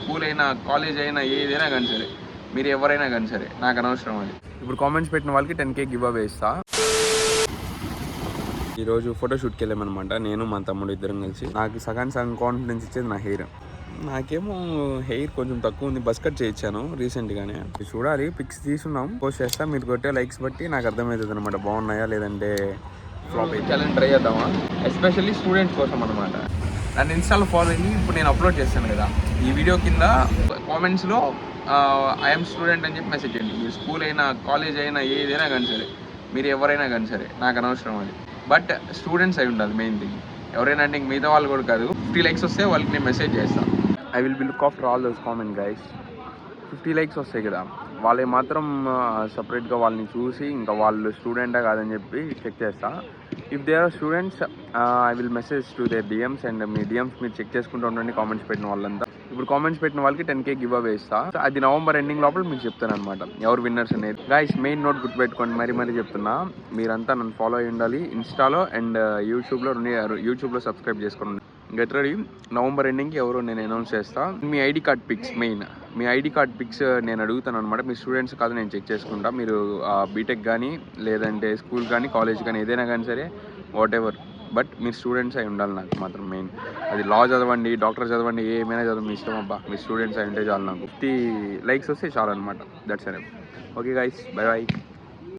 School అయినా college అయినా ఏదైనా కానీ సరే, మీరు ఎవరైనా కానీ సరే, నాకు అనవసరం అది. ఇప్పుడు కామెంట్స్ పెట్టిన వాళ్ళకి 10K గివ్ అవే ఇస్తా. ఈరోజు ఫోటోషూట్కి వెళ్ళామన్నమాట, నేను మా తమ్ముడు ఇద్దరం కలిసి. నాకు సగం కాన్ఫిడెన్స్ ఇచ్చేది నా హెయిర్. నాకేమో హెయిర్ కొంచెం తక్కువ ఉంది, బస్ కట్ చేయించాను రీసెంట్గానే. చూడాలి, పిక్స్ తీసుకున్నాం, పోస్ట్ చేస్తా. మీరు కొట్టే లైక్స్ బట్టి నాకు అర్థమవుతుంది అనమాట, బాగున్నాయా లేదంటే ఫ్లాప్ అయితే. ఛాలెంజ్ ట్రై చేద్దామా, ఎస్పెషల్లీ స్టూడెంట్స్ కోసం అనమాట. నన్ను ఇన్స్టాలో ఫాలో అయ్యి ఇప్పుడు నేను అప్లోడ్ చేస్తాను కదా, ఈ వీడియో కింద కామెంట్స్లో ఐఎమ్ స్టూడెంట్ అని చెప్పి మెసేజ్ చేయండి. మీరు స్కూల్ అయినా కాలేజ్ అయినా ఏదైనా కానీ సరే, మీరు ఎవరైనా కానీ సరే, నాకు అనవసరం అది. బట్ స్టూడెంట్స్ అయి ఉండాలి మెయిన్ థింగ్. ఎవరైనా అంటే ఇంక మిగతా వాళ్ళు కూడా కాదు. 50 లైక్స్ వస్తే వాళ్ళకి నేను మెసేజ్ చేస్తాను. I will be look after all those comment guys. 50 likes వస్తాయి కదా, వాళ్ళే మాత్రం సపరేట్గా వాళ్ళని చూసి ఇంకా వాళ్ళు స్టూడెంటా కాదని చెప్పి చెక్ చేస్తా. If they are students I will message to their DMs, and మీ డిఎమ్స్ మీరు చెక్ చేసుకుంటూ ఉండండి కామెంట్స్ పెట్టిన వాళ్ళంతా. ఇప్పుడు కామెంట్స్ పెట్టిన వాళ్ళకి 10K గివ్ అవే ఇస్తా. అది నవంబర్ ఎండింగ్ లోపల మీకు చెప్తాను అనమాట ఎవరు విన్నర్స్ అనేది. గైస్ మెయిన్ నోట్ గుర్తుపెట్టుకోండి, మరీ చెప్తున్నా, మీరంతా నన్ను ఫాలో అయ్యి ఉండాలి ఇన్స్టాలో అండ్ యూట్యూబ్లో సబ్స్క్రైబ్ చేసుకోండి. గెట్ రెడీ, నవంబర్ ఎండింగ్కి ఎవరో నేను అనౌన్స్ చేస్తా. మీ ఐడి కార్డ్ పిక్స్, మెయిన్ మీ ఐడి కార్డ్ పిక్స్ నేను అడుగుతాను అనమాట. మీ స్టూడెంట్స్ కాదు, నేను చెక్ చేసుకుంటా. మీరు బీటెక్ కానీ లేదంటే స్కూల్ కానీ కాలేజ్ కానీ ఏదైనా కానీ సరే, వాట్ ఎవర్, బట్ మీరు స్టూడెంట్స్ అయి ఉండాలి నాకు మాత్రం మెయిన్. అది లా చదవండి, డాక్టర్ చదవండి, ఏమైనా చదవండి, మీ ఇష్టం అబ్బా, మీ స్టూడెంట్స్ అయి ఉంటే చాలు. నాకు 50 లైక్స్ వస్తే చాలు అనమాట. That's enough. Okay guys, by by.